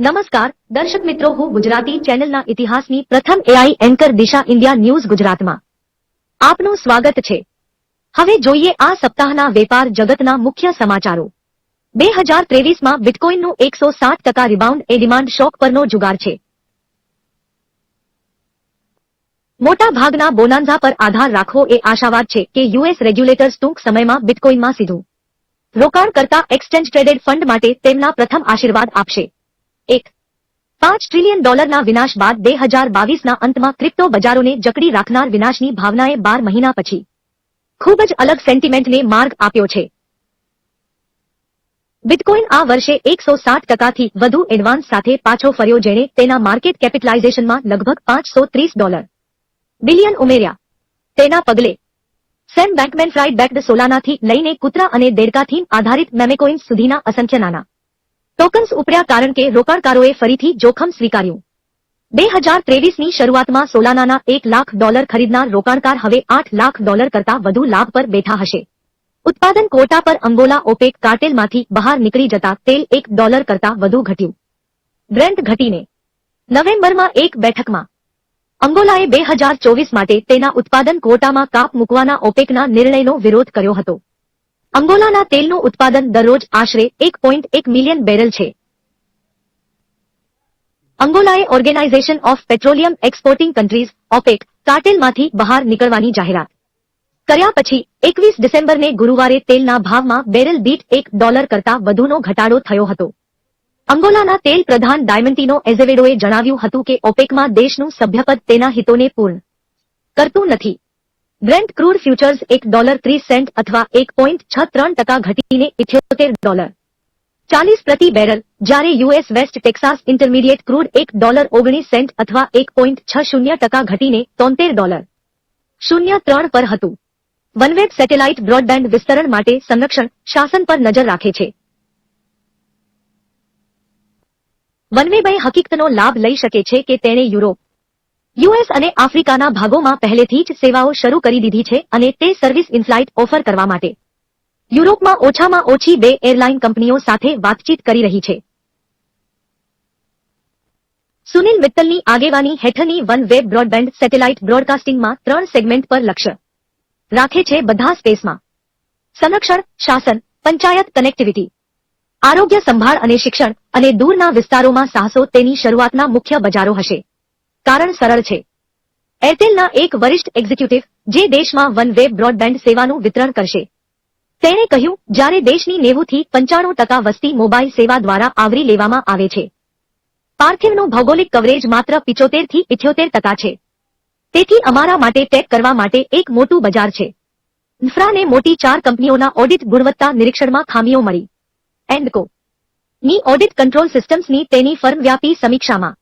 નમસ્કાર દર્શક મિત્રો, હું ગુજરાતી ચેનલના ઇતિહાસની પ્રથમ એઆઈ એન્કર દિશા ઇન્ડિયા ન્યૂઝ ગુજરાતમાં આપનું સ્વાગત છે। હવે જોઈએ આ સપ્તાહના વેપાર જગતના મુખ્ય સમાચારો। 2023માં બિટકોઇનનું 160% રિબાઉન્ડ એ ડિમાન્ડ શોક પરનો જુગાર છે। મોટા ભાગના બોનાન્ઝા પર આધાર રાખવો એ આશાવાદ છે કે યુએસ રેગ્યુલેટર્સ ટૂંક સમયમાં બિટકોઇનમાં સીધું રોકાણ કરતા એક્સચેન્જ ટ્રેડેડ ફંડ માટે તેમના પ્રથમ આશીર્વાદ આપશે। 1.5 ટ્રિલિયન ડોલરના વિનાશ બાદ 2022ના અંતમાં ક્રિપ્ટો બજારોને જકડી રાખનાર વિનાશની ભાવનાએ 12 મહિના પછી ખૂબ જ અલગ સેન્ટિમેન્ટને માર્ગ આપ્યો છે। બિટકોઇન આ વર્ષે 160%થી વધુ એડવાન્સ સાથે પાછો ફર્યો, જેણે તેના માર્કેટ કેપિટલાઇઝેશનમાં લગભગ $530 બિલિયન ઉમેર્યા। તેના પગલે સેમ બેંકમેન-ફ્રાઇડ બેક્ડ સોલાનાથી લઈને કૂતરા અને દેડકા થીમ આધારિત મેમેકોઇન્સ સુધીના અસંખ્ય નાના ટોકન્સ ઉપડ્યા, કારણ કે રોકાણકારોએ ફરીથી જોખમ સ્વીકાર્યું। 2023ની શરૂઆતમાં સોલાનાના $1 લાખ ખરીદનાર રોકાણકાર હવે $8 લાખ કરતા વધુ લાભ પર બેઠા હશે। ઉત્પાદન ક્વોટા પર અંગોલા ઓપેક કાર્ટેલમાંથી બહાર નીકળી જતા તેલ $1 કરતા વધુ ઘટ્યું। બ્રેન્ટ ઘટીને નવેમ્બરમાં એક બેઠકમાં અંગોલાએ 2024 માટે તેના ઉત્પાદન ક્વોટામાં કાપ મૂકવાના ઓપેકના નિર્ણયનો વિરોધ કર્યો હતો। અંગોલાના તેલનું ઉત્પાદન દરરોજ આશરે 1.1 મિલિયન બેરલ છે। અંગોલાએ organization of petroleum exporting countries OPEC કાર્ટેલમાંથી બહાર નીકળવાની જાહેરાત કર્યા પછી 21 ડિસેમ્બરને ગુરુવારે તેલના ભાવમાં બેરલ દીઠ $1 કરતા વધુનો ઘટાડો થયો હતો। અંગોલાના તેલ પ્રધાન ડાયમન્ટીનો એઝેવેડોએ જણાવ્યું હતું કે ઓપેકમાં દેશનું સભ્યપદ તેના હિતોને પૂર્ણ કરતું નથી। બ્રેન્ટ ક્રૂડ ફ્યુચર્સ $1.30 અથવા 1.63% ઘટીને $78.40 પ્રતિ બેરલ, જ્યારે US West Texas Intermediate crude $1.19 અથવા 1.60% ઘટીને $73.03 પર હતું। વનવેબ સેટેલાઇટ બ્રોડબેન્ડ વિસ્તરણ માટે સંરક્ષણ શાસન પર નજર રાખે છે। વનવેબ હકીકતનો લાભ લઈ શકે છે કે તેણે યુરોપ, યુએસ અને આફ્રિકાના ભાગોમાં પહેલેથી જ સેવાઓ શરૂ કરી દીધી છે અને તે સર્વિસ ઇનફ્લાઇટ ઓફર કરવા માટે યુરોપમાં ઓછામાં ઓછી 2 એરલાઇન કંપનીઓ સાથે વાતચીત કરી રહી છે। સુનિલ મિત્તલની આગેવાની હેઠળની વનવેબ બ્રોડબેન્ડ સેટેલાઇટ બ્રોડકાસ્ટિંગમાં 3 સેગમેન્ટ પર લક્ષ્ય રાખે છે, બધા સ્પેસમાં સંરક્ષણ, શાસન, પંચાયત કનેક્ટિવિટી, આરોગ્ય સંભાળ અને શિક્ષણ, અને દૂરના વિસ્તારોમાં સાહસો તેની શરૂઆતના મુખ્ય બજારો હશે। કારણ સરળ છે। એરટેલના એક વરિષ્ઠ એક્ઝિક્યુટિવ, જે દેશમાં વનવેબ બ્રોડબેન્ડ સેવાનું વિતરણ કરશે, તેણે કહ્યું, જ્યારે દેશની 90થી 95% વસ્તી મોબાઈલ સેવા દ્વારા આવરી લેવામાં આવે છે, પાર્થિવનું ભૌગોલિક કવરેજ માત્ર 75 થી 78% છે। તેથી અમારા માટે ટેપ કરવા માટે એક મોટું બજાર છે। ઇન્ફ્રાને મોટી 4 કંપનીઓના ઓડિટ ગુણવત્તા નિરીક્ષણમાં ખામીઓ મળી। એન્ડકો ની ઓડિટ કંટ્રોલ સિસ્ટમ્સની તેની ફર્મવ્યાપી સમીક્ષામાં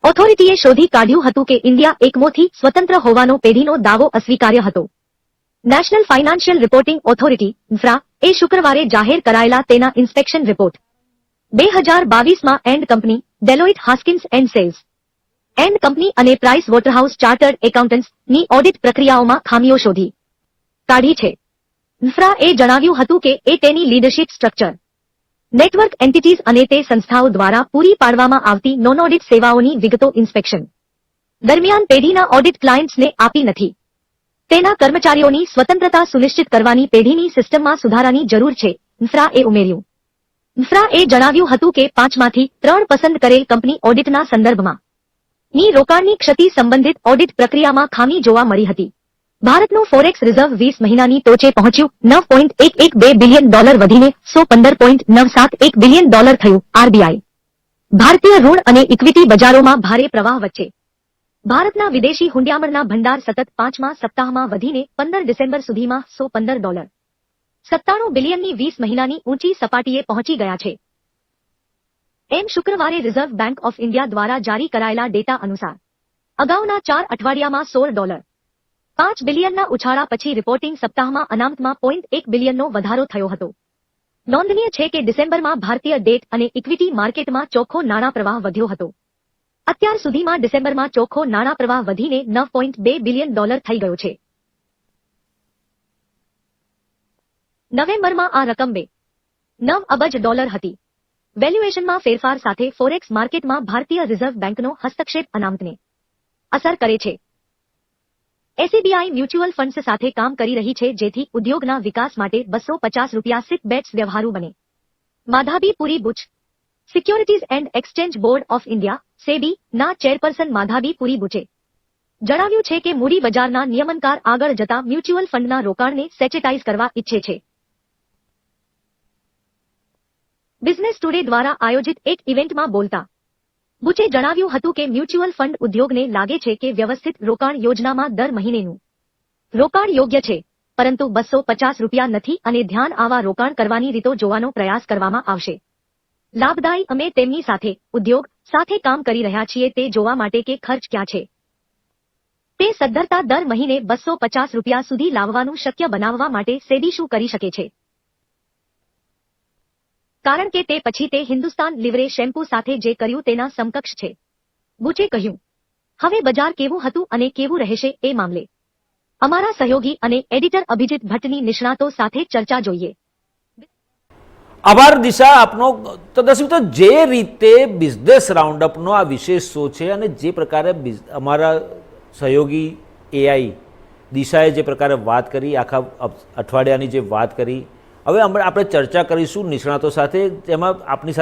ઓથોરિટીએ શોધી કાઢ્યું હતું કે ઇન્ડિયા એકમોથી સ્વતંત્ર હોવાનો પેઢીનો દાવો અસ્વીકાર્ય હતો। National financial reporting authority infra એ શુક્રવારે જાહેર કરાયેલા તેના ઇન્સ્પેક્શન રિપોર્ટ 2022માં and company, Deloitte Haskins and Sells and company અને પ્રાઇસ વોટરહાઉસ ચાર્ટર્ડ એકાઉન્ટન્ટ્સ ની ઓડિટ પ્રક્રિયાઓમાં ખામીઓ શોધી કાઢી છે। ઇન્ફ્રા એ જણાવ્યું હતું કે એ તેની લીડરશીપ સ્ટ્રક્ચર, નેટવર્ક એન્ટિટીઝ અને તે સંસ્થાઓ દ્વારા પૂરી પાડવામાં આવતી નોન ઓડિટ સેવાઓની વિગતો ઇન્સ્પેક્શન દરમિયાન પેઢીના ઓડિટ ક્લાયન્ટ્સને આપી નથી। તેના કર્મચારીઓની સ્વતંત્રતા સુનિશ્ચિત કરવાની પેઢીની સિસ્ટમમાં સુધારાની જરૂર છે, ઇન્ફ્રાએ ઉમેર્યું। ઇન્ફ્રાએ જણાવ્યું હતું કે 5માંથી 3 પસંદ કરેલ કંપની ઓડિટના સંદર્ભમાં ની રોકાણની ક્ષતિ સંબંધિત ઓડિટ પ્રક્રિયામાં ખામી જોવા મળી હતી। ભારતનું ફોરેક્સ રિઝર્વ 20 મહિનાની ટોચે પહોંચ્યું, $9.112 બિલિયન વધીને $115.971 બિલિયન થયું। આરબીઆઈ ભારતીય ઋણ અને ઇક્વિટી બજારોમાં ભારે પ્રવાહ વચ્ચે ભારતના વિદેશી હુંડિયામણના ભંડાર સતત 5મા સપ્તાહમાં વધીને 15 ડિસેમ્બર સુધીમાં $115.97 બિલિયનની 20 મહિનાની ઊંચી સપાટીએ પહોંચી ગયા છે। એમ શુક્રવારે રિઝર્વ બેંક ઓફ ઇન્ડિયા દ્વારા જારી કરાયેલા ડેટા અનુસાર અગાઉના 4 અઠવાડિયામાં $16.5 બિલિયનના ઉછાળા પછી રિપોર્ટિંગ સપ્તાહમાં અનામતમાં $0.1 બિલિયનનો વધારો થયો હતો। નોંધનીય છે કે ડિસેમ્બરમાં ભારતીય ડેટ અને ઇક્વિટી માર્કેટમાં ચોખ્ખો નાણાં પ્રવાહ વધ્યો હતો। અત્યાર સુધીમાં ડિસેમ્બરમાં ચોખ્ખો નાણાં પ્રવાહ વધીને $9.2 બિલિયન થઈ ગયો છે। નવેમ્બરમાં આ રકમ $2.9 અબજ હતી। વેલ્યુએશનમાં ફેરફાર સાથે ફોરેક્સ માર્કેટમાં ભારતીય રિઝર્વ બેંકનો હસ્તક્ષેપ અનામતને અસર કરે છે. એસબીઆઈ મ્યુચ્યુઅલ ફંડ્સ સાથે કામ કરી રહી છે જેથી ઉદ્યોગના વિકાસ માટે ₹250 સિપ બેટ્સ વ્યવહારુ બને. Madhabi Puri Buch securities and exchange board of India SEBI ના ચેરપર્સન માધાબી પુરી બુચે જણાવ્યું છે કે મૂડી બજારના નિયમનકાર આગળ જતા મ્યુચ્યુઅલ ફંડના રોકાણને સેચેટાઇઝ કરવા ઈચ્છે છે. બિઝનેસ ટુડે દ્વારા આયોજિત એક ઇવેન્ટમાં બોલતા બુચે જણાવ્યું હતું કે મ્યુચ્યુઅલ ફંડ ઉદ્યોગને લાગે છે કે વ્યવસ્થિત રોકાણ યોજનામાં દર મહિનેનું રોકાણ યોગ્ય છે, પરંતુ ₹250 નથી અને ધ્યાન આવા રોકાણ કરવાની રીતો જોવાનો પ્રયાસ કરવામાં આવશે. લાભદાયી અમે તેમની સાથે ઉદ્યોગ સાથે કામ કરી રહ્યા છીએ તે જોવા માટે કે ખર્ચ ક્યાં છે. તે સદ્ધરતા દર મહિને ₹250 સુધી લાવવાનું શક્ય બનાવવા માટે સેબી શું કરી શકે છે, કારણ કે તે પછી તે હિન્દુસ્તાન લિવરે શેમ્પૂ સાથે જે કર્યું તેના સમકક્ષ છે. બુચે કહ્યું, હવે બજાર કેવું હતું અને કેવું રહેશે એ મામલે અમારા સહયોગી અને એડિટર અભિજીત ભટ્ટની નિષ્ણાતો સાથે ચર્ચા જોઈએ. આભાર દિશા આપનો. તો દર્શક મિત્રો, જે રીતે બિઝનેસ રાઉન્ડઅપનો આ વિશેષ શો છે અને જે પ્રકારે અમારા સહયોગી એઆઈ દિશાએ જે પ્રકારે વાત કરી, આખા અઠવાડિયાની જે વાત કરી, હવે આપણે ચર્ચા કરીશું નિષ્ણાતો સાથે. જેમાં આપણી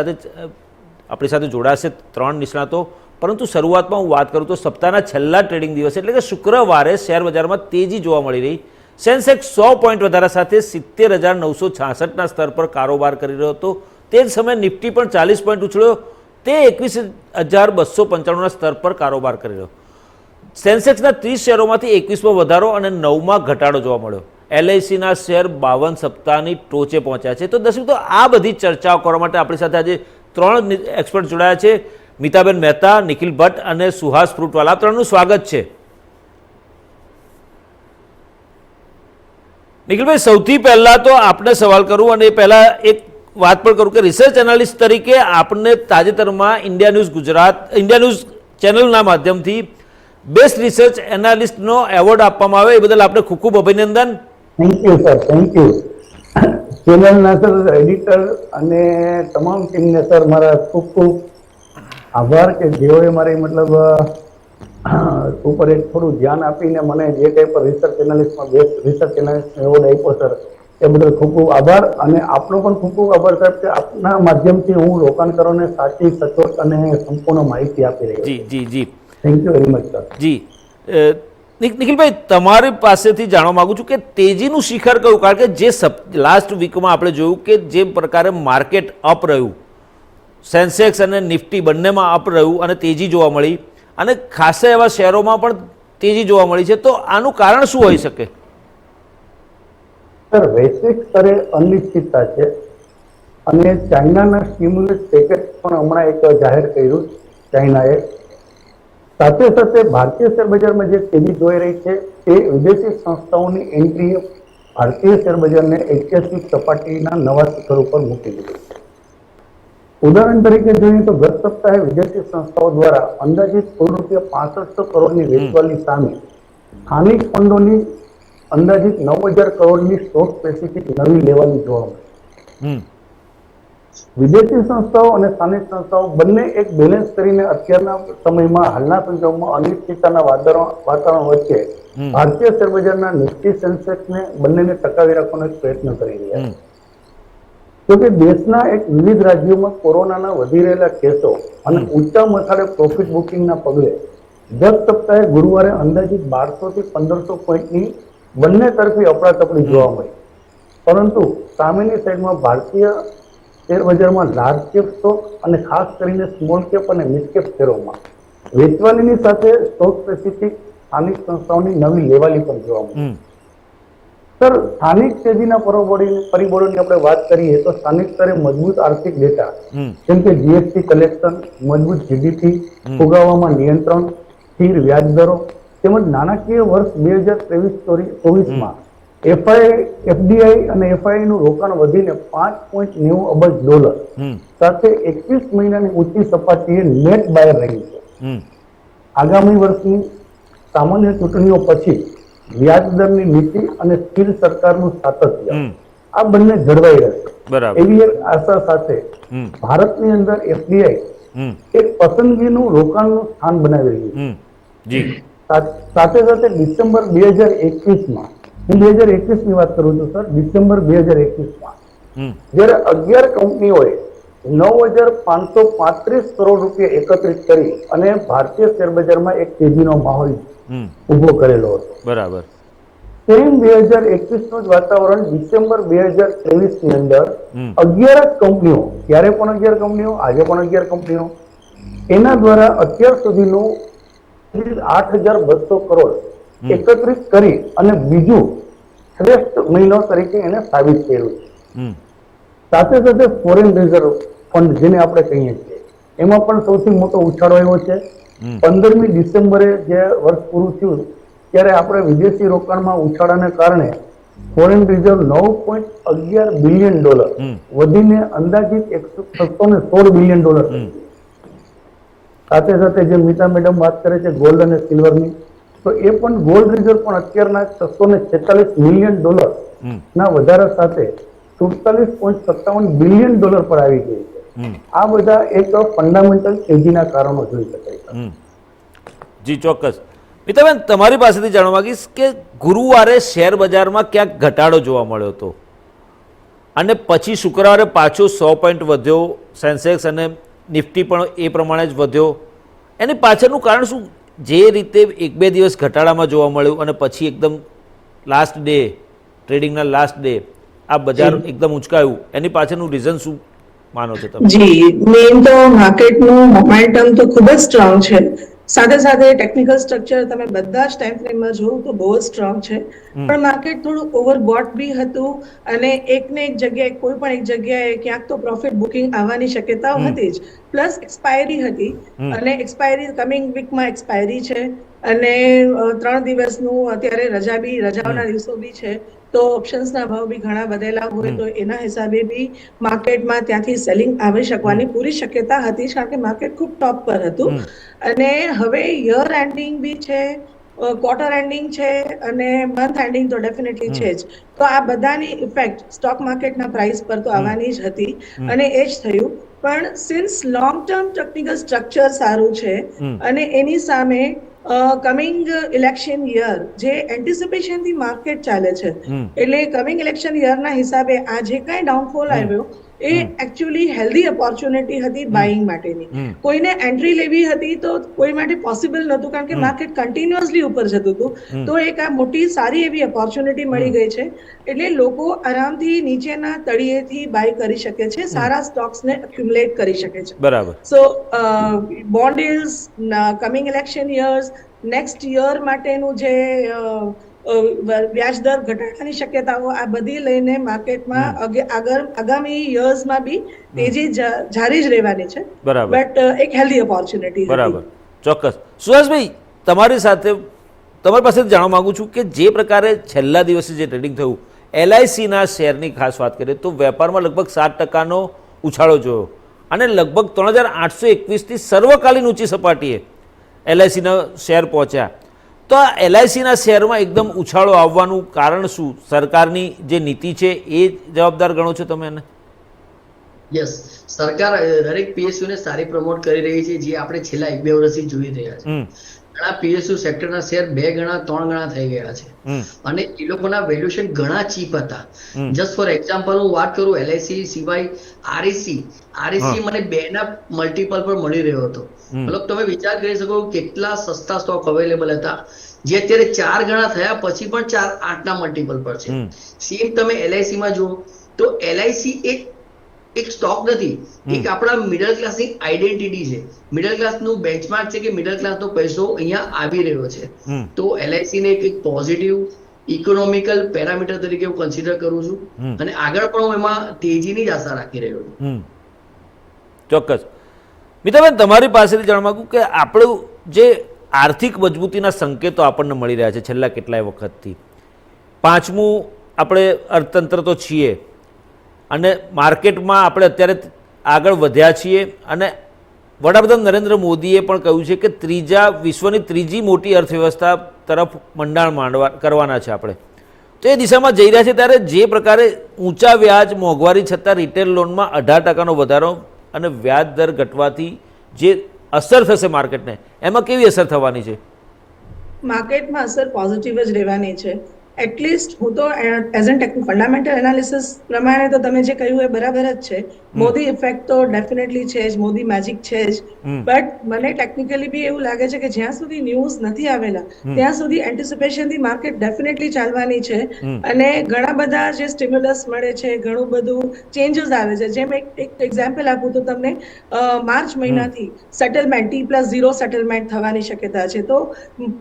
સાથે જોડાશે 3 નિષ્ણાતો. પરંતુ શરૂઆતમાં હું વાત કરું તો સપ્તાહના છેલ્લા ટ્રેડિંગ દિવસે એટલે કે શુક્રવારે શેર બજારમાં તેજી જોવા મળી રહી. સેન્સેક્સ 100 પોઈન્ટ વધારા સાથે 70,966ના સ્તર પર કારોબાર કરી રહ્યો હતો. તે જ સમયે નિફ્ટી પણ 40 પોઈન્ટ ઉછળ્યો, તે 21,295ના સ્તર પર કારોબાર કરી રહ્યો. સેન્સેક્સના 30 શેરોમાંથી 21માં વધારો અને 9માં ઘટાડો જોવા મળ્યો. એલઆઈસીના શેર 52 સપ્તાહની ટોચે પહોંચ્યા છે. તો દર્શક મિત્રો, આ બધી ચર્ચાઓ કરવા માટે આપણી સાથે આજે 3 એક્સપર્ટ જોડાયા છે. મિતાબેન મહેતા, નિખિલ ભટ્ટ અને સુહાસ ફ્રૂટવાલા. 3નું સ્વાગત છે. નિખિલભાઈ, સૌથી પહેલા તો આપને સવાલ કરું અને એ પહેલા એક વાત પણ કરું કે રિસર્ચ એનાલિસ્ટ તરીકે આપને તાજેતરમાં ઇન્ડિયા ન્યૂઝ ચેનલના માધ્યમથી બેસ્ટ રિસર્ચ એનાલિસ્ટનો એવોર્ડ આપવામાં આવ્યો. એ બદલ આપણે ખૂબ ખૂબ અભિનંદન. Thank you sir, thank you. ચેનલના સર, એડિટર અને તમામ ટીમને સર મારા ખૂબ ખૂબ આભાર કે જેઓએ મારી મતલબ ઉપર એક થોડું ધ્યાન આપીને મને જે ટાઈપ પર રિસર્ચ એનાલિસ્ટમાં બેસ્ટ રિસર્ચ એનાલિસ્ટ એવોર્ડ આપ્યો સર, એ બદલ ખૂબ ખૂબ આભાર. અને આપનો પણ ખૂબ ખૂબ આભાર સાહેબ કે આપના માધ્યમથી હું રોકાણકારોને સાચી, સચોટ અને સંપૂર્ણ માહિતી આપી રહ્યો છું. જી જી જી, thank you very much sir. જી નિખિલભાઈ, તમારી પાસેથી જાણવા માંગુ છું કે તેજીનું શિખર કયું? કારણ કે જે લાસ્ટ વીકમાં આપણે જોયું કે જે પ્રકારે માર્કેટ અપ રહ્યું, સેન્સેક્સ અને નિફ્ટી બંનેમાં અપ રહ્યું અને તેજી જોવા મળી, અને ખાસા એવા શેરોમાં પણ તેજી જોવા મળી છે. તો આનું કારણ શું હોઈ શકે? સર, વૈશ્વિક સ્તરે અનિશ્ચિતતા છે અને ચાઇનાના સ્ટિમ્યુલસ પેકેજ પણ હમણાં એક જાહેર કર્યું ચાઇનાએ. સાથે સાથે ભારતીય શેર બજારમાં જે તેજી જોઈ રહી છે તે વિદેશી સંસ્થાઓની એન્ટ્રીએ ભારતીય શેર બજારને ઐતિહાસિક સપાટીના નવા શિખર ઉપર મૂકી દીધું છે. ઉદાહરણ તરીકે જોઈએ તો ગત સપ્તાહે વિદેશી સંસ્થાઓ દ્વારા અંદાજિત કુલ ₹6500 કરોડની વેચવાલી સામે સ્થાનિક ફંડોની અંદાજિત 9,000 કરોડની સ્ટોક સ્પેસિફિક નવી લેવાની જોવા મળી. વિદેશી સંસ્થાઓ અને સ્થાનિક સંસ્થાઓ બંને એક બેલેન્સ કરીને અત્યારના સમયમાં હાલના સંજોગોમાં અનિશ્ચિતતાના વાતાવરણ વચ્ચે ભારતીય શેર બજારના નિફ્ટી, સેન્સેક્સને બંનેને ટકાવી રાખવાનો એક પ્રયત્ન કરી રહ્યા છે. જોકે દેશના વિવિધ રાજ્યોમાં કોરોનાના વધી રહેલા કેસો અને ઊંચા મથાળે પ્રોફિટ બુકિંગના પગલે ગત સપ્તાહે ગુરુવારે અંદાજિત 1200 થી 1500 પોઈન્ટની બંને તરફી અફડાતફડી જોવા મળી. પરંતુ સામેની સાઈડમાં ભારતીય શેર બજારમાં લાર્જ કેપ સ્ટોક અને ખાસ કરીને સ્મોલ કેપ અને મિડ કેપ શેરોમાં વેચવાલીની સાથે સ્ટોક સ્પેસિફિક સ્થાનિક સંસ્થાઓની નવી લેવાલી પણ જોવા મળી. સર, સ્થાનિક તેજીના પરિબળોની આપણે વાત કરીએ તો સ્થાનિક સ્તરે મજબૂત આર્થિક ડેટા જેમ કે જીએસટી કલેક્શન, મજબૂત જીડીપી, ફુગાવામાં નિયંત્રણ, સ્થિર વ્યાજ દરો તેમજ નાણાકીય વર્ષ 2023-24માં એફડીઆઈ અને એફઆઈ નું રોકાણ વધીને $5.90 અબજ સાથે 21 મહિનાની ઊંચી સપાટીએ નેટ બાયર રહી છે. આગામી વર્ષની સામાન્ય ચૂંટણીઓ પછી વ્યાજ દરની નીતિ અને સ્થિર સરકારનું સાતત્ય આ બંને જળવાઈ રહેશે બરાબર. એવી એક આશા સાથે ભારતની અંદર એફડીઆઈ એક પસંદગીનું રોકાણનું સ્થાન બનાવી રહ્યું છે. જી. સાથે સાથે ડિસેમ્બર 2021 હું 2021 ની વાત કરું છું સર. ડિસેમ્બર 2021 જ્યારે 11 કંપનીઓએ 9,535 કરોડ રૂપિયા એકત્રિત કરી અને ભારતીય શેર બજારમાં એક તેજીનો માહોલ ઉભો કરેલો હતો. બરાબર. સેમ 2021 નું જ વાતાવરણ ડિસેમ્બર 2023 ની અંદર 11 કંપનીઓ, ત્યારે પણ 11 કંપનીઓ, આજે પણ 11 કંપનીઓ, એના દ્વારા અત્યાર સુધીનું 8,200 કરોડ એકત્રિત કરી અને બીજું શ્રેષ્ઠ મહિનો તરીકે એને સાબિત કર્યું છે. સાથે સાથે ફોરેન રિઝર્વ ફંડ જેને આપણે કહીએ છીએ એમાં પણ સૌથી મોટો ઉછાળો આવ્યો છે. 15મી ડિસેમ્બરે જે વર્ષ પૂરું થયું ત્યારે આપણે વિદેશી રોકાણમાં ઉછાળાને કારણે ફોરેન રિઝર્વ $9.11 બિલિયન વધીને અંદાજિત $616 બિલિયન. સાથે સાથે જે મીતા મેડમ વાત કરે છે ગોલ્ડ અને સિલ્વરની, તો એ પણ ગોલ્ડ રિઝર્વ પણ અત્યારના $646 મિલિયન ના વધારા સાથે $47.57 બિલિયન પર આવી ગઈ છે. આ બધા એક ફંડામેન્ટલ તેજીના કારણો જોઈ શકાય. જી ચોક્કસ. મિતાબેન, તમારી પાસેથી જાણવા માંગીશ કે ગુરુવારે શેર બજારમાં ક્યાંક ઘટાડો જોવા મળ્યો હતો અને પછી શુક્રવારે પાછો 100 પોઈન્ટ વધ્યો, સેન્સેક્સ અને નિફ્ટી પણ એ પ્રમાણે જ વધ્યો. એની પાછળનું કારણ શું? જે રીતે એક બે દિવસ ઘટાડામાં જોવા મળ્યું અને પછી એકદમ લાસ્ટ ડે, ટ્રેડિંગના લાસ્ટ ડે આ બજાર એકદમ ઉંચકાયું, એની પાછળનું રીઝન શું માનો છો તમે? જી, મેઇન તો માર્કેટનું મોમેન્ટમ તો ખૂબ જ સ્ટ્રોંગ છે. સાથે સાથે ટેકનિકલ સ્ટ્રક્ચર તમે બધા જ ટાઈમ ફ્રેમમાં જોવું તો બહુ જ સ્ટ્રોંગ છે. પણ માર્કેટ થોડું ઓવરબોટ બી હતું અને એકને એક જગ્યાએ કોઈ પણ એક જગ્યાએ ક્યાંક તો પ્રોફિટ બુકિંગ આવવાની શક્યતાઓ હતી જ. પ્લસ એક્સપાયરી હતી અને એક્સપાયરી કમિંગ વીકમાં એક્સપાયરી છે અને 3 દિવસનું અત્યારે રજાઓના દિવસો બી છે. તો ઓપ્શન્સના ભાવ બી ઘણા વધેલા હોય તો એના હિસાબે બી માર્કેટમાં ત્યાંથી સેલિંગ આવી શકવાની પૂરી શક્યતા હતી, કારણ કે માર્કેટ ખૂબ ટોપ પર હતું. અને હવે યર એન્ડિંગ બી છે, ક્વાર્ટર એન્ડિંગ છે અને મંથ એન્ડિંગ તો ડેફિનેટલી છે જ. તો આ બધાની ઇફેક્ટ સ્ટોક માર્કેટના પ્રાઇસ પર તો આવવાની જ હતી અને એ જ થયું. પણ since long term technical structure સારું છે અને એની સામે કમિંગ ઇલેક્શન યર જે એન્ટિસિપેશન થી માર્કેટ ચાલે છે, એટલે કમિંગ ઇલેક્શન યર ના હિસાબે આ જે કઈ ડાઉનફોલ આવ્યો એ એકચ્યુઅલી હેલ્ધી ઓપોર્ચ્યુનિટી હતી બાઇંગ માટેની. કોઈને એન્ટ્રી લેવી હતી તો કોઈ માટે પોસિબલ નહોતું, કારણ કે માર્કેટ કન્ટિન્યુઅસલી ઉપર જતું હતું. તો એક આ મોટી સારી એવી ઓપોર્ચ્યુનિટી મળી ગઈ છે, એટલે લોકો આરામથી નીચેના તળિયેથી બાય કરી શકે છે, સારા સ્ટોક્સને એક્યુમ્યુલેટ કરી શકે છે. બરાબર. So bond yields, coming election years, next year માટેનું જે વ્યાજદર ઘટાડાની શક્યતાઓ, આ બધી લઈને માર્કેટમાં આગામી યર્સમાં બી તેજી જારી જ રહેવાની છે. બરાબર. બટ એક હેલ્ધી ઓપોર્ચ્યુનિટી. બરાબર, ચોક્કસ. સુહાસભાઈ, તમારી પાસેથી જાણવા માંગુ છું કે જે પ્રકારે છેલ્લા દિવસે જે ટ્રેડિંગ થયું, LICના શેરની ખાસ વાત કરીએ તો વેપારમાં લગભગ 7% ઉછાળો જોયો અને લગભગ 3,821થી સર્વકાલીન ઊંચી સપાટીએ LICના શેર પહોંચ્યા. તો આ LICના શેરમાં એકદમ ઉછાળો આવવાનું કારણ શું? સરકારની જે નીતિ છે એ જવાબદાર ગણો છો તમે એને? યસ, સરકાર દરેક PSU ને સારી પ્રમોટ કરી રહી છે, જે આપણે છેલ્લા 1-2 વર્ષથી જોઈ રહ્યા છે. ઘણા PSU સેક્ટરના શેર 2 ગણા 3 ગણા થઈ ગયા છે અને એ લોકોના વેલ્યુએશન ઘણા ચીપ હતા. જસ્ટ ફોર એક્ઝામ્પલ હું વાત કરું, LIC સિવાય REC મને 2 ના મલ્ટિપલ પર મળી રહ્યો હતો. મતલબ તમે વિચાર કરી શકો કેટલા સસ્તા સ્ટોક અવેલેબલ હતા, જે અત્યારે 4 ગણા થયા પછી પણ 4-8 ના મલ્ટિપલ પર છે. સેમ તમે LIC માં જુઓ તો LIC એક સ્ટોક નથી, એક આપણા મિડલ ક્લાસની આઈડેન્ટિટી છે. મિડલ ક્લાસનું બેન્ચમાર્ક છે કે મિડલ ક્લાસનો પૈસો અહીંયા આવી રહ્યો છે. તો LIC ને એક પોઝિટિવ ઇકોનોમિકલ પેરામીટર તરીકે હું કન્સિડર કરું છું અને આગળ પણ હું એમાં તેજીની જ આશા રાખી રહ્યો છું. ચોક્કસ. મિતાબેન, તમારી પાસેથી જાણવા માંગુ કે આપણું જે આર્થિક મજબૂતીના સંકેતો આપણને મળી રહ્યા છે છેલ્લા કેટલાય વખતથી, 5મું આપણે અર્થતંત્ર તો છીએ અને માર્કેટમાં આપણે અત્યારે આગળ વધ્યા છીએ અને વડાપ્રધાન નરેન્દ્ર મોદીએ પણ કહ્યું છે કે વિશ્વની ત્રીજી મોટી અર્થવ્યવસ્થા તરફ મંડાણ કરવાના છે આપણે. તો એ દિશામાં જઈ રહ્યા છે ત્યારે જે પ્રકારે ઊંચા વ્યાજ મોંઘવારી છતાં રિટેલ લોનમાં 18% વધારો અને વ્યાજ દર ઘટવાથી જે અસર થશે માર્કેટને, એમાં કેવી અસર થવાની છે? માર્કેટમાં અસર પોઝિટિવ જ રહેવાની છે. એટલીસ્ટ હું તો એઝ એન ફંડામેન્ટલ એનાલિસિસ પ્રમાણે તો તમે જે કહ્યું એ બરાબર જ છે. મોદી ઇફેક્ટ તો ડેફિનેટલી છે જ, મોદી મેજિક છે જ. બટ મને ટેકનિકલી બી એવું લાગે છે કે જ્યાં સુધી ન્યૂઝ નથી આવેલા ત્યાં સુધી એન્ટિસિપેશનથી માર્કેટ ડેફિનેટલી ચાલવાની છે. અને ઘણા બધા જે સ્ટિમ્યુલસ મળે છે, ઘણું બધું ચેન્જીસ આવે છે. જેમ એક એક્ઝામ્પલ આપું તો તમને માર્ચ મહિનાથી સેટલમેન્ટ T+0 સેટલમેન્ટ થવાની શક્યતા છે. તો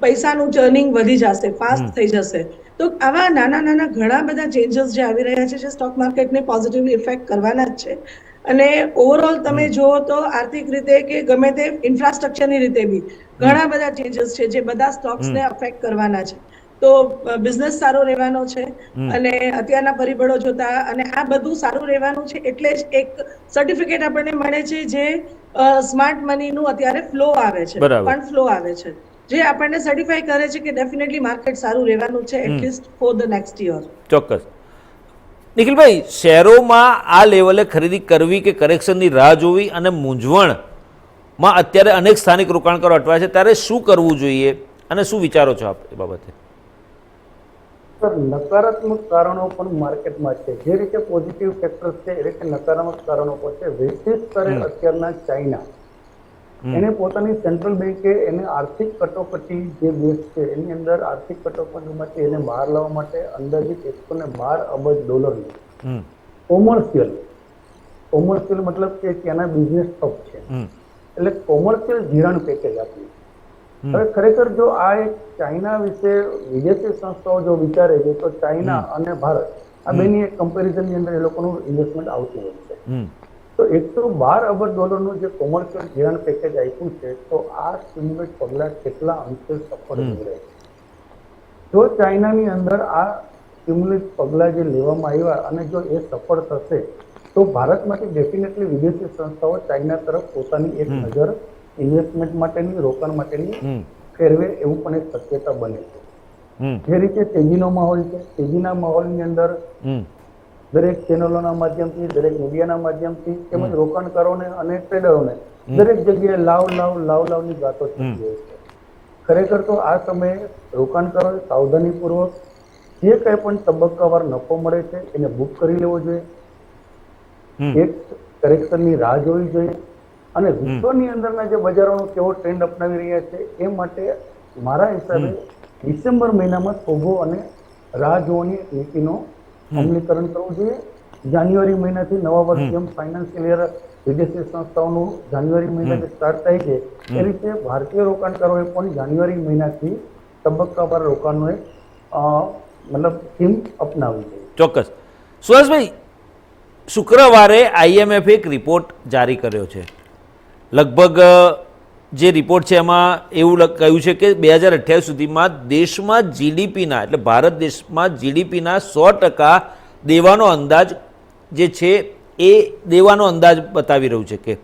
પૈસાનું ટર્નિંગ વધી જશે, ફાસ્ટ થઈ જશે. તો આવા નાના નાના ઘણા બધા ચેન્જીસ જે આવી રહ્યા છે જે સ્ટોક માર્કેટને પોઝિટિવલી ઇફેક્ટ કરવાના જ છે. અને ઓવરઓલ તમે જુઓ તો આર્થિક રીતે કે ગમે તે ઇન્ફ્રાસ્ટ્રક્ચરની રીતે બી ઘણા બધા ચેન્જીસ છે જે બધા સ્ટોક્સને અફેક્ટ કરવાના છે. તો બિઝનેસ સારો રહેવાનો છે. અને અત્યારના પરિબળો જોતા અને આ બધું સારું રહેવાનું છે એટલે જ એક સર્ટિફિકેટ આપણને મળે છે જે સ્માર્ટ મનીનું અત્યારે ફ્લો આવે છે, ફંડ ફ્લો આવે છે, જે આપણને સર્ટિફાઈ કરે છે કે ડેફિનેટલી માર્કેટ સારું રહેવાનું છે at least for the next year. ચોક્કસ. નિખિલભાઈ, શેરોમાં આ લેવલે ખરીદી કરવી કે કરેક્શનની રાહ જોવી અને મૂંઝવણમાં અત્યારે અનેક સ્થાનિક રોકાણકારો અટવાય છે, ત્યારે શું કરવું જોઈએ અને શું વિચારો છો આપ એ બાબતે? સર, નકારાત્મક કારણો પણ માર્કેટમાં છે. જે રીતે પોઝિટિવ ફેક્ટર્સ છે એ રીતે નકારાત્મક કારણો પણ છે. વૈશ્વિક સ્તરે અત્યારના ચાઇના એને પોતાની સેન્ટ્રલ બેંકે એને આર્થિક કટોકટી જે દેશ છે એની અંદર આર્થિક કટોકટીમાંથી એને બહાર લાવવા માટે અંદાજિત $112 અબજ કોમર્શિયલ મતલબ કે ત્યાંના બિઝનેસ ઠપ છે એટલે કોમર્શિયલ ધિરાણ પેકેજ આપ્યું. હવે ખરેખર જો આ એક ચાઇના વિશે વિદેશી સંસ્થાઓ જો વિચારે છે તો ચાઇના અને ભારત આ બેની એક કમ્પેરિઝનની અંદર એ લોકોનું ઇન્વેસ્ટમેન્ટ આવતું હોય છે. તો $112 અબજ જે કોમર્શિયલ ધિરાણ પેકેજ આપ્યું છે તો આ સ્ટિમ્યુલસ પગલાં કેટલા અંશે સફળ નીવડે? જો ચાઇનાની અંદર આ સ્ટિમ્યુલસ પગલાં જે લેવામાં આવ્યા અને જો એ સફળ થશે તો ભારતમાંથી ડેફિનેટલી વિદેશી સંસ્થાઓ ચાઇના તરફ પોતાની એક નજર ઇન્વેસ્ટમેન્ટ માટેની, રોકાણ માટેની ફેરવે એવું પણ એક શક્યતા બને છે. જે રીતે તેજીનો માહોલ છે, તેજીના માહોલની અંદર દરેક ચેનલોના માધ્યમથી, દરેક મીડિયાના માધ્યમથી તેમજ રોકાણકારોને અને ટ્રેડરોને દરેક જગ્યાએ લાવની વાતો થતી હોય છે. ખરેખર તો આ સમયે રોકાણકારોએ સાવધાનીપૂર્વક જે કંઈ પણ તબક્કાવાર નફો મળે છે એને બુક કરી લેવો જોઈએ. એક કરેક્શનની રાહ જોવી જોઈએ અને વિશ્વની અંદરના જે બજારોનો કેવો ટ્રેન્ડ અપનાવી રહ્યા છે એ માટે મારા હિસાબે ડિસેમ્બર મહિનામાં થોભો અને રાહ જોવાની નીતિનો અમલીકરણ કરવું જોઈએ. જાન્યુઆરી મહિનાથી નવા વર્ષ જેમ ફાઇનાન્શિયલ યર વિદેશી સંસ્થાઓનું જાન્યુઆરી મહિનાથી સ્ટાર્ટ થાય છે એ રીતે ભારતીય રોકાણકારોએ પણ જાન્યુઆરી મહિનાથી તબક્કાવાર રોકાણનો એક મતલબ થીમ અપનાવવી જોઈએ. ચોક્કસ. સુહાસભાઈ, શુક્રવારે IMF એક રિપોર્ટ જારી કર્યો છે. લગભગ જે રિપોર્ટ છે એમાં એવું કહ્યું છે કે 2028 સુધીમાં દેશમાં જીડીપીના એટલે ભારત દેશમાં જીડીપીના 100% દેવાનો અંદાજ જે છે એ દેવાનો અંદાજ બતાવી રહ્યું છે કે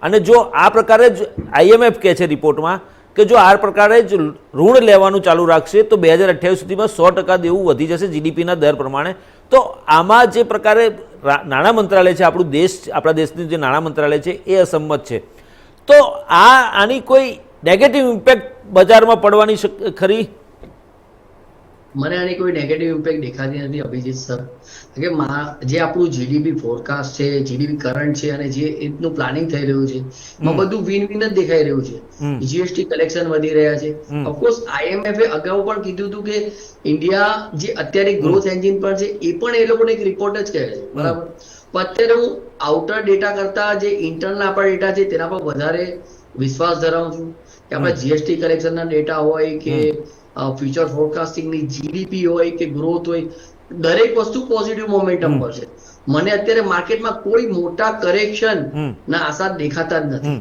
અને જો આ પ્રકારે જ IMF કહે છે રિપોર્ટમાં કે જો આ પ્રકારે જ ઋણ લેવાનું ચાલુ રાખશે તો 2028 સુધીમાં 100% દેવું વધી જશે જીડીપીના દર પ્રમાણે. તો આમાં જે પ્રકારે નાણાં મંત્રાલય છે, આપણા દેશનું જે નાણાં મંત્રાલય છે એ અસંમત છે. તો આની કોઈ નેગેટિવ ઇમ્પેક્ટ બજારમાં પડવાની ખરી? મને આની કોઈ નેગેટિવ ઇમ્પેક્ટ દેખાતી નથી અભિજીત સર. કે જે આપણું જીડીપી ફોરકાસ્ટ છે, જીડીપી કરંટ છે અને જે રીતનું પ્લાનિંગ થઈ રહ્યું છે એમાં બધું વિન વિન જ દેખાઈ રહ્યું છે. જીએસટી કલેક્શન વધી રહ્યા છે. ઓફકોર્સ IMF અગાઉ પણ કીધું હતું કે ઇન્ડિયા જે અત્યારે ગ્રોથ એન્જિન પર છે એ પણ એ લોકોને એક રિપોર્ટ જ કહે છે, બરાબર. પણ અત્યારે હું આઉટર ડેટા કરતા જે ઇન્ટરનલ આપણા ડેટા છે તેના પર વધારે વિશ્વાસ ધરાવું છું કે આપણા જીએસટી કલેક્શનના ડેટા હોય કે ફ્યુચર ફોરકાસ્ટિંગની જીડીપી હોય કે ગ્રોથ હોય, દરેક વસ્તુ પોઝિટિવ મોમેન્ટમ પર છે. મને અત્યારે માર્કેટમાં કોઈ મોટા કરેક્શન ના આસાર દેખાતા જ નથી.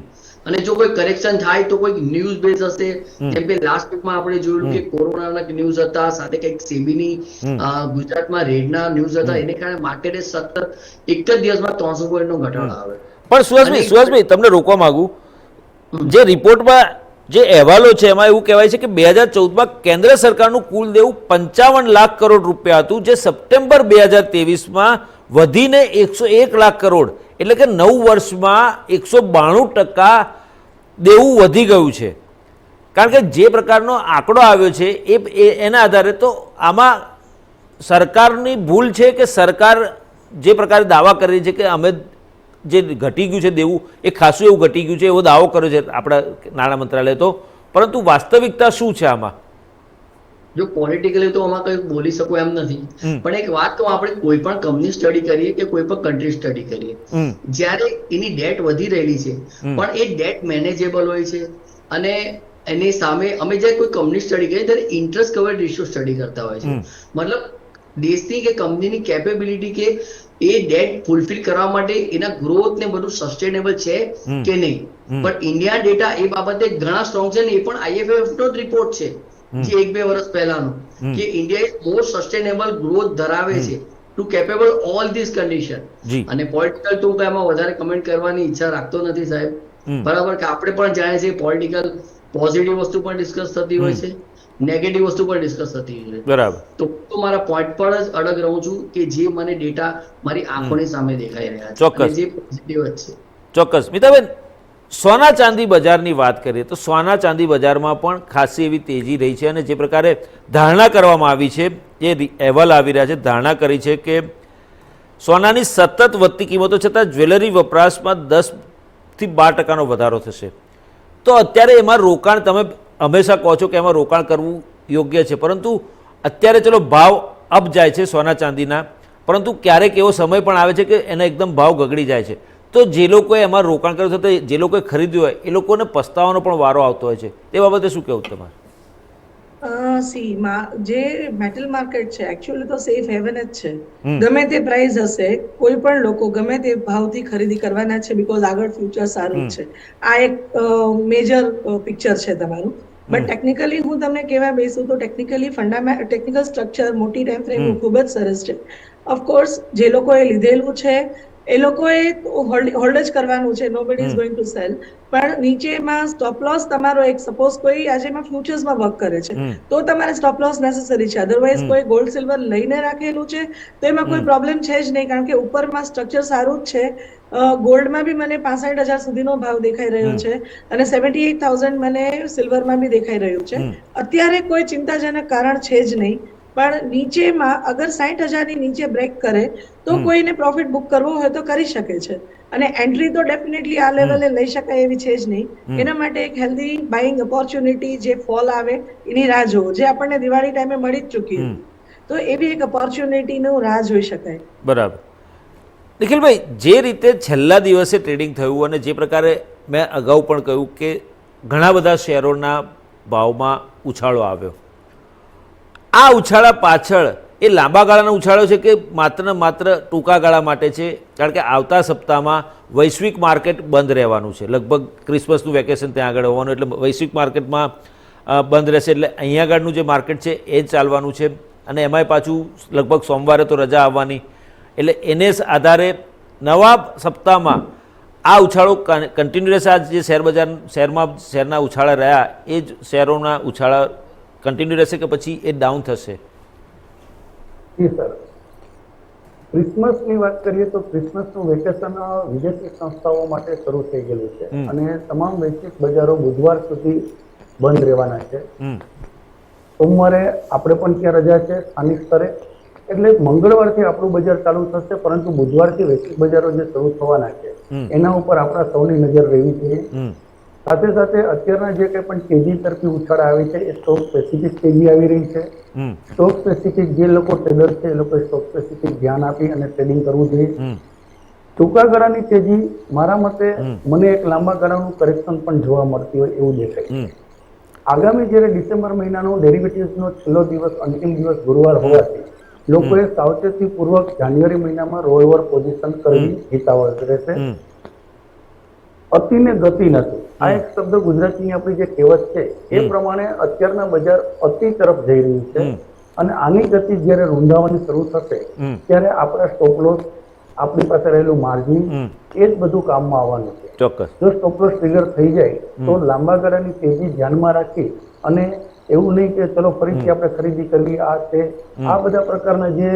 અને જો કોઈ કરેક્શન થાય તો કોઈ ન્યૂઝ બેઝ હશે. જેમ કે લાસ્ટ વીકમાં આપણે જોયું કે કોરોનાના ન્યૂઝ હતા, સાથે કંઈક સેબીની ગુજરાતમાં રેડના ન્યૂઝ હતા, એને કારણે માર્કેટે સતત એક જ દિવસમાં 300 પોઈન્ટનો ઘટાડો આવે. પણ સુહાસભાઈ તમને રોકવા માંગુ, જે રિપોર્ટમાં જે અહેવાલો છે એમાં એવું કહેવાય છે કે 2014માં કેન્દ્ર સરકારનું કુલ દેવું 55 લાખ કરોડ રૂપિયા હતું, જે સપ્ટેમ્બર 2023માં વધીને 101 લાખ કરોડ, એટલે કે 9 વર્ષમાં 192% દેવું વધી ગયું છે. કારણ કે જે પ્રકારનો આંકડો આવ્યો છે એના આધારે તો આમાં સરકારની ભૂલ છે કે સરકાર જે પ્રકારે દાવા કરી છે કે અમે જે ઘટી ગયું છે દેવું એ ખાસું એવું ઘટી ગયું છે એવો દાવો કર્યો છે આપણા નાણાં મંત્રાલય તો, પરંતુ વાસ્તવિકતા શું છે આમાં? જો પોલિટિકલી તો આમાં કઈ બોલી શકું એમ નથી, પણ એક વાત તો આપણે કોઈ પણ કંપની સ્ટડી કરીએ કે કોઈ પણ કન્ટ્રી સ્ટડી કરીએ, જ્યારે એની ડેટ વધી રહેલી છે પણ એ ડેટ મેનેજેબલ હોય છે, અને એની સામે અમે જ્યારે કોઈ કંપની સ્ટડી કરીએ ત્યારે ઇન્ટરેસ્ટ કવરેજ રેશિયો સ્ટડી કરતા હોય છે. મતલબ દેશની કે કંપનીની કેપેબિલિટી કે એ ડેટ ફૂલફિલ કરવા માટે એના ગ્રોથ ને બધું સસ્ટેનેબલ છે કે નહીં. પણ ઇન્ડિયા ડેટા એ બાબતે ઘણા સ્ટ્રોંગ છે ને એ પણ IMF નો જ રિપોર્ટ છે જે 1-2 વર્ષ પહેલાનો, કે ઇન્ડિયા મોર સસ્ટેનેબલ ગ્રોથ ધરાવે છે to capable all this condition. અને પોલિટિકલ તો એમાં વધારે કમેન્ટ કરવાની ઈચ્છા રાખતો નથી સાહેબ, બરાબર, કે આપણે પણ જાણીએ છીએ પોલિટિકલ પોઝિટિવ વસ્તુ પણ ડિસ્કસ થતી હોય છે, નેગેટિવ વસ્તુ પણ ડિસ્કસ થતી હોય છે. બરાબર. તો મારા પોઈન્ટ પર જ અડગ રહું છું કે જે મને ડેટા મારી આંખોની સામે દેખાઈ રહ્યા છે, ચોક્કસ જે પોઝિટિવ જ છે. ચોક્કસ. મિતાબેન, સોના ચાંદી બજારની વાત કરીએ તો સોના ચાંદી બજારમાં પણ ખાસી એવી તેજી રહી છે, અને જે પ્રકારે ધારણા કરવામાં આવી છે, જે અહેવાલ આવી રહ્યા છે, ધારણા કરી છે કે સોનાની સતત વધતી કિંમતો છતાં જ્વેલરી વપરાશમાં 10થી 12% વધારો થશે. તો અત્યારે એમાં રોકાણ, તમે હંમેશા કહો છો કે એમાં રોકાણ કરવું યોગ્ય છે, પરંતુ અત્યારે ચલો ભાવ અપ જાય છે સોના ચાંદીના, પરંતુ ક્યારેક એવો સમય પણ આવે છે કે એના એકદમ ભાવ ગગડી જાય છે. તો જે લોકોએ એમાં રોકાણ કર્યું છે, તો જે લોકોએ ખરીદ્યું હોય એ લોકોને પસ્તાવાનો પણ વારો આવતો હોય છે, તે બાબતે શું કહેવું તમારે? જે મેટલ માર્કેટ છે એકચ્યુઅલી તો સેફ હેવન જ છે. ગમે તે પ્રાઇસ હશે, કોઈ પણ લોકો ગમે તે ભાવથી ખરીદી કરવાના છે, બીકોઝ આગળ ફ્યુચર સારું છે. આ એક મેજર પિક્ચર છે તમારું. બટ ટેકનિકલી હું તમને કહેવા બેસું તો ટેકનિકલી ટેકનિકલ સ્ટ્રક્ચર મોટી ટાઈમ ફ્રેમ ખૂબ જ સરસ છે. ઓફકોર્સ જે લોકોએ લીધેલું છે એ લોકોએ હોલ્ડ જ કરવાનું છે, nobody is going to sell. પણ નીચેમાં સ્ટોપ લોસ તમારો એક સપોઝ કોઈ આજે એમાં ફ્યુચર્સમાં વર્ક કરે છે તો તમારે સ્ટોપ લોસ નેસેસરી છે. અધરવાઇઝ કોઈ ગોલ્ડ સિલ્વર લઈને રાખેલું છે તો એમાં કોઈ પ્રોબ્લેમ છે જ નહીં, કારણ કે ઉપરમાં સ્ટ્રક્ચર સારું જ છે. ગોલ્ડમાં બી મને 65,000 સુધીનો ભાવ દેખાઈ રહ્યો છે, અને 78,000 મને સિલ્વરમાં બી દેખાઈ રહ્યું છે. અત્યારે કોઈ ચિંતાજનક કારણ છે જ નહીં. પણ નીચેમાં અગર 60,000 ની નીચે બ્રેક કરે તો કોઈને પ્રોફિટ બુક કરવો હોય તો કરી શકે છે, અને એન્ટ્રી તો ડેફિનેટલી આ લેવલે લઈ શકાય એવી છે જ નહીં. એના માટે એક હેલ્ધી બાઇંગ ઓપોર્ચ્યુનિટી, જે ફોલ આવે એની રાહ જોવો, જે આપણને દિવાળી ટાઈમે મળી જ ચૂકી હતી, તો એવી એક ઓપોર્ચ્યુનિટીનું રાહ જોઈ શકાય. બરાબર. નિખિલભાઈ, જે રીતે છેલ્લા દિવસે ટ્રેડિંગ થયું અને જે પ્રકારે મેં અગાઉ પણ કહ્યું કે ઘણા બધા શેરોના ભાવમાં ઉછાળો આવ્યો, આ ઉછાળા પાછળ એ લાંબા ગાળાનો ઉછાળો છે કે માત્ર ને માત્ર ટૂંકા ગાળા માટે છે? કારણ કે આવતા સપ્તાહમાં વૈશ્વિક માર્કેટ બંધ રહેવાનું છે, લગભગ ક્રિસમસનું વેકેશન ત્યાં આગળ હોવાનું, એટલે વૈશ્વિક માર્કેટમાં બંધ રહેશે, એટલે અહીંયા આગળનું જે માર્કેટ છે એ જ ચાલવાનું છે, અને એમાંય પાછું લગભગ સોમવારે તો રજા આવવાની, એટલે એને આધારે નવા સપ્તાહમાં આ ઉછાળો કન્ટિન્યુ રહેશે. આ જે શેરના ઉછાળા રહ્યા એ જ શેરોના ઉછાળા કન્ટિન્યુ રહેશે કે પછી એ ડાઉન થશે? સર, ક્રિસમસની વાત કરીએ તો ક્રિસમસનું વેકેશન વિદેશી સંસ્થાઓ માટે શરૂ થઈ ગયેલું છે, અને તમામ વૈશ્વિક બજારો બુધવાર સુધી બંધ રહેવાના છે. સોમવારે આપણે પણ ત્યાં રજા છે સ્થાનિક સ્તરે, એટલે મંગળવારથી આપણું બજાર ચાલુ થશે, પરંતુ બુધવારથી વૈશ્વિક બજારો જે શરૂ થવાના છે એના ઉપર આપણા સૌની નજર રહેવી જોઈએ. સાથે સાથે અત્યારના જે કંઈ પણ તેજી તરફી ઉછાળ આવી છે એ સ્ટોક સ્પેસિફિક તેજી આવી રહી છે. સ્ટોક સ્પેસિફિક જે લોકો ટ્રેડર છે એ લોકોએ સ્ટોક સ્પેસિફિક ધ્યાન આપી અને ટ્રેડિંગ કરવું જોઈએ. ટૂંકા ગાળાની તેજી મારા મતે મને એક લાંબા ગાળાનું કરેક્શન પણ જોવા મળતી હોય એવું દેખાય. આગામી જ્યારે ડિસેમ્બર મહિનાનો ડેરિવેટિવ્સનો છેલ્લો દિવસ, અંતિમ દિવસ ગુરુવાર હોવાથી લોકોએ સાવચેતીપૂર્વક જાન્યુઆરી મહિનામાં રોલઓવર પોઝિશન કરવી હિતાવહ રહેશે. અતિને ગતિ નથી, આ એક શબ્દ ગુજરાતીની આપણી જે કહેવત છે એ પ્રમાણે અત્યારના બજાર અતિ તરફ જઈ રહ્યું છે, અને આની ગતિ જ્યારે રૂંધાવાની શરૂ થશે ત્યારે આપણા સ્ટોપ લોસ, આપણી પાસે રહેલું માર્જિન, એ જ બધું કામમાં આવવાનું છે. ચોક્કસ. જો સ્ટોપ લોસ ટ્રિગર થઈ જાય તો લાંબા ગાળાની તેજી ધ્યાનમાં રાખી અને એવું નહીં કે ચલો ફરીથી આપણે ખરીદી કરવી આ છે આ બધા પ્રકારના જે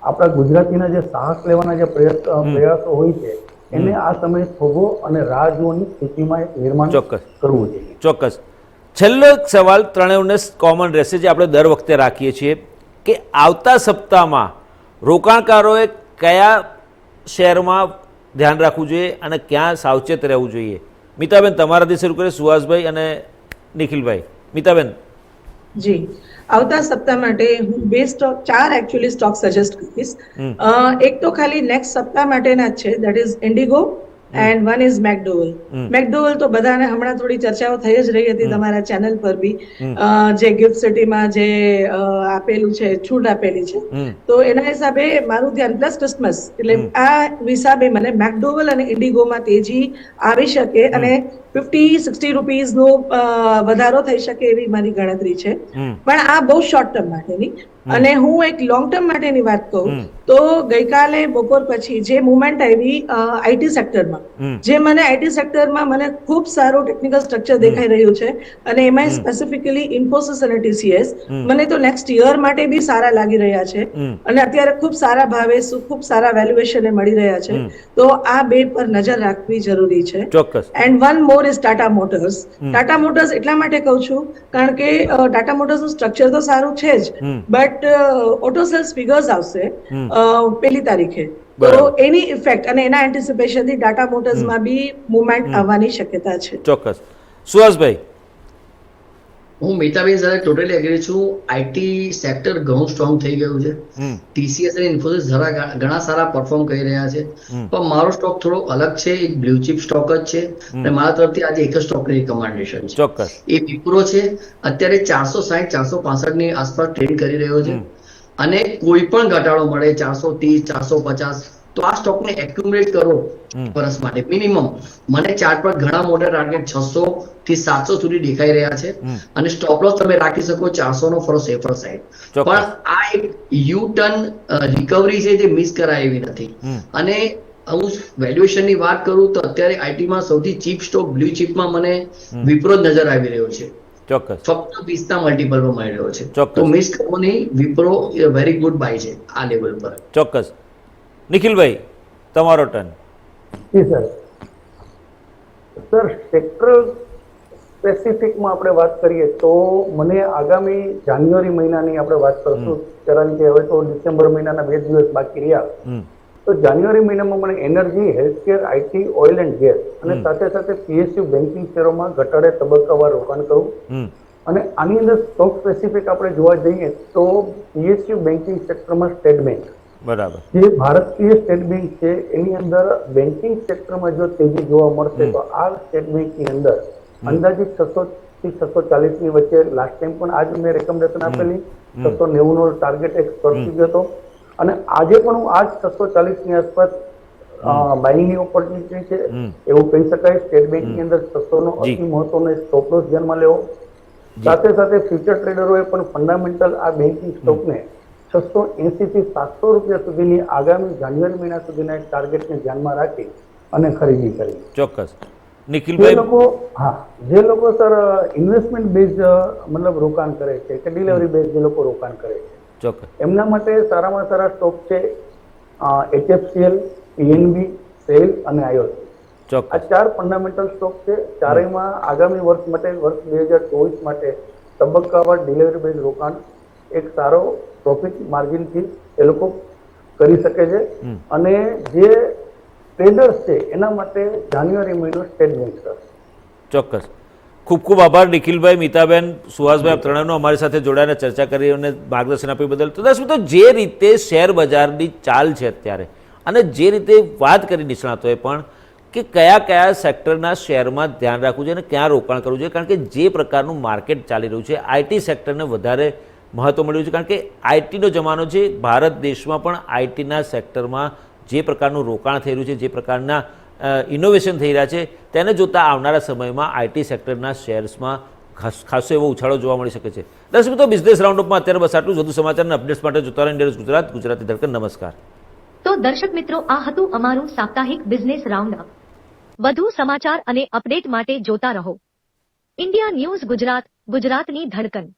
આપણા ગુજરાતીના જે સાહસ લેવાના જે પ્રયાસો હોય છે એને આ સમયે થોભો અને રાહ જોવાની સ્થિતિમાં એક નિર્માણ ચોક્કસ. કરવું જોઈએ. ચોક્કસ. છેલ્લો એક સવાલ ત્રણેયને કોમન રહેશે જે આપણે દર વખતે રાખીએ છીએ કે આવતા સપ્તાહમાં રોકાણકારોએ કયા શેરમાં ધ્યાન રાખવું જોઈએ અને ક્યાં સાવચેત રહેવું જોઈએ? મિતાબેન તમારાથી શરૂ કરીએ, સુહાસભાઈ અને નિખિલભાઈ. મિતાબેન. જી, આવતા સપ્તાહ માટે હું બે સ્ટોક, ચાર એકચ્યુઅલી સ્ટોક સજેસ્ટ કરીશ. એક તો ખાલી નેક્સ્ટ સપ્તાહ માટેના જ છે, that is IndiGo and one is McDowell. McDowell તો બધાને હમણાં થોડી ચર્ચાઓ થઈ જ રહી હતી તમારા ચેનલ પર બી, જે ગિફ્ટ સિટીમાં જે આપેલું છે, છૂટ આપેલી છે, તો એના હિસાબે મારું ધ્યાન, પ્લસ ક્રિસમસ, એટલે આ હિસાબે મને મેકડોવલ અને ઇન્ડિગોમાં તેજી આવી શકે અને 50-60 રૂપીઝનો વધારો થઈ શકે એવી મારી ગણતરી છે. પણ આ બહુ શોર્ટ ટર્મ માટેની. અને હું એક લોંગ ટર્મ માટેની વાત કહું તો ગઈકાલે બપોર પછી જે મુવમેન્ટ આવી આઈટી સેક્ટરમાં, જે મને આઈટી સેક્ટરમાં મને ખૂબ સારું ટેકનિકલ સ્ટ્રક્ચર દેખાઈ રહ્યું છે અને એમાં સ્પેસિફિકલી ઇન્ફોસિસ અને ટીસીએસ મને તો નેક્સ્ટ યર માટે બી સારા લાગી રહ્યા છે અને અત્યારે ખૂબ સારા ભાવે ખૂબ સારા વેલ્યુએશને મળી રહ્યા છે. તો આ બે પર નજર રાખવી જરૂરી છે. ચોક્કસ. And one more is Tata motors. Tata motors એટલા માટે કહું છું કારણ કે ટાટા મોટર્સનું સ્ટ્રક્ચર તો સારું છે જ, બટ ઓટો સેલ્સ ફિગર્સ આવશે 1લી તારીખે, તો એની ઇફેક્ટ અને એના એન્ટિસિપેશન થી ટાટા મોટર્સમાં બી મુવમેન્ટ આવવાની શક્યતા છે. ચોક્કસ. સુહાસભાઈ. હું મિતાબેન સાથે ટોટલી એગ્રી છું. આઈટી સેક્ટર ઘણું સ્ટ્રોંગ થઈ ગયું છે. ટીસીએસ અને ઇન્ફોસિસ ઘણા સારા પરફોર્મ કરી રહ્યા છે. પણ મારો સ્ટોક થોડો અલગ છે, એક બ્લુ ચિપ સ્ટોક જ છે અને મારા તરફથી આજે એક જ સ્ટોકની રિકમેન્ડેશન છે. ચોક્કસ. એ વિપ્રો છે. અત્યારે 460-465 ની આસપાસ ટ્રેડ કરી રહ્યો છે અને કોઈ પણ ઘટાડો મળે 430-450 તો આ સ્ટોકને એક્યુમ્યુલેટ કરો વર્ષ માટે મિનિમમ. મને ચાર્ટ પર ઘણા મોટા ટાર્ગેટ 600 થી 700 સુધી દેખાઈ રહ્યા છે અને સ્ટોપ લોસ તમે રાખી શકો 400 નો ફોર સેફર સાઈડ. પણ આ એક યુ ટર્ન રિકવરી છે જે મિસ કરાય એવી નથી. અને હું વેલ્યુએશન ની વાત કરું તો અત્યારે આઈટીમાં સૌથી ચીપ સ્ટોક બ્લુ ચીપમાં મને વિપ્રો નજર આવી રહ્યો છે. ચોક્કસ. ફક્ત 20 ના મલ્ટિપલ પર મળી રહ્યો છે. ચોક્કસ. તો મિસ કરવો નહીં. વિપ્રો વેરી ગુડ બાય છે આ લેવલ પર. ચોક્કસ. નિખિલભાઈ તમારો ટર્ન. જી સર. સર, સેક્ટર સ્પેસિફિકમાં આપણે વાત કરીએ તો મને આગામી જાન્યુઆરી મહિનાની આપણે વાત કરશું, કારણ કે હવે તો ડિસેમ્બર મહિનાના 2 દિવસ બાકી રહ્યા. તો જાન્યુઆરી મહિનામાં મને energy, healthcare, IT, oil and gas અને સાથે સાથે પીએસયુ બેન્કિંગ શેરોમાં ઘટાડે તબક્કાવાર રોકાણ કરવું. અને આની અંદર સ્ટોક સ્પેસિફિક આપણે જોવા જઈએ તો પીએસયુ બેન્કિંગ સેક્ટરમાં સ્ટેટ બેંક, બરાબર, જે ભારતીય સ્ટેટ બેંક છે એની અંદર બેન્કિંગ સેક્ટરમાં જો તેજી જોવા મળશે તો આ સ્ટેટ બેંકની અંદર અંદાજિત 600 થી 640 ની વચ્ચે લાસ્ટ ટાઈમ પણ આજ મેં રેકમેન્ડેશન આપેલી 690 નો ટાર્ગેટ એક સ્પર્શી ગયો હતો અને આજે પણ હું આજ 640 ની આસપાસ બાયની ઓપોર્ચ્યુનિટી છે એવું કહી શકાય. સ્ટેટ બેંકની અંદર 600 નો અતિ મહત્વનો સ્ટોપ લોસ ધ્યાનમાં લેવો. સાથે સાથે ફ્યુચર ટ્રેડરોએ પણ ફંડામેન્ટલ આ બેન્કિંગ સ્ટોકને 680 થી 700 રૂપિયા સુધીની આગામી જાન્યુઆરી મહિના સુધીના એક ટાર્ગેટને ધ્યાનમાં રાખી અને ખરીદી કરી. ચોક્કસ. નિખિલભાઈ. જે લોકો સર ઇન્વેસ્ટમેન્ટ બેઝ મતલબ રોકાણ કરે છે કે ડિલિવરી બેઝ જે લોકો રોકાણ કરે છે, ચોક્કસ, એમના માટે સારામાં સારા સ્ટોક છે HFCL, PNB, સેલ અને આયોસ. આ 4 ફંડામેન્ટલ સ્ટોક છે. ચારેયમાં આગામી વર્ષ માટે, વર્ષ 2024 માટે તબક્કાવાર ડિલિવરી બેઝ રોકાણ એક સારો પ્રોફિટ માર્જિનથી એ લોકો કરી શકે છે. અને જે ટ્રેડર્સ છે એના માટે જાન્યુઆરી મહિનો સ્ટેટ બેંક સર. ચોક્કસ. ખૂબ ખૂબ આભાર નિખિલભાઈ, મિતાબેન, સુહાસભાઈ, આપ ત્રણેયનો અમારી સાથે જોડાઈને ચર્ચા કરી અને માર્ગદર્શન આપ્યું બદલ. તો દર્શક મિત્રો, જે રીતે શેર બજારની ચાલ છે અત્યારે અને જે રીતે વાત કરી નિષ્ણાતોએ પણ કે કયા કયા સેક્ટરના શેરમાં ધ્યાન રાખવું જોઈએ અને ક્યાં રોકાણ કરવું જોઈએ, કારણ કે જે પ્રકારનું માર્કેટ ચાલી રહ્યું છે આઈટી સેક્ટરને વધારે મહત્ત્વ મળ્યું છે, કારણ કે આઈટીનો જમાનો છે. ભારત દેશમાં પણ આઈટીના સેક્ટરમાં જે પ્રકારનું રોકાણ થઈ રહ્યું છે, જે પ્રકારના ઇનોવેશન થઈ રહ્યા છે, તેને જોતાં આવનારા સમયમાં આઈટી સેક્ટરના શેર્સમાં ખાસો એવો ઉછાળો જોવા મળી શકે છે. દર્શક મિત્રો, બિઝનેસ રાઉન્ડઅપમાં અત્યારે બસ આટલું. વધુ સમાચારના અપડેટ્સ માટે જોતા રહો ઇન્ડિયા ન્યૂઝ ગુજરાત, ગુજરાતી ધડકન. નમસ્કાર. તો દર્શક મિત્રો, આ હતું અમારું સાપ્તાહિક બિઝનેસ રાઉન્ડ અપ. વધુ સમાચાર અને અપડેટ માટે જોતા રહો ઇન્ડિયા ન્યૂઝ ગુજરાત, ગુજરાતની ધડકન.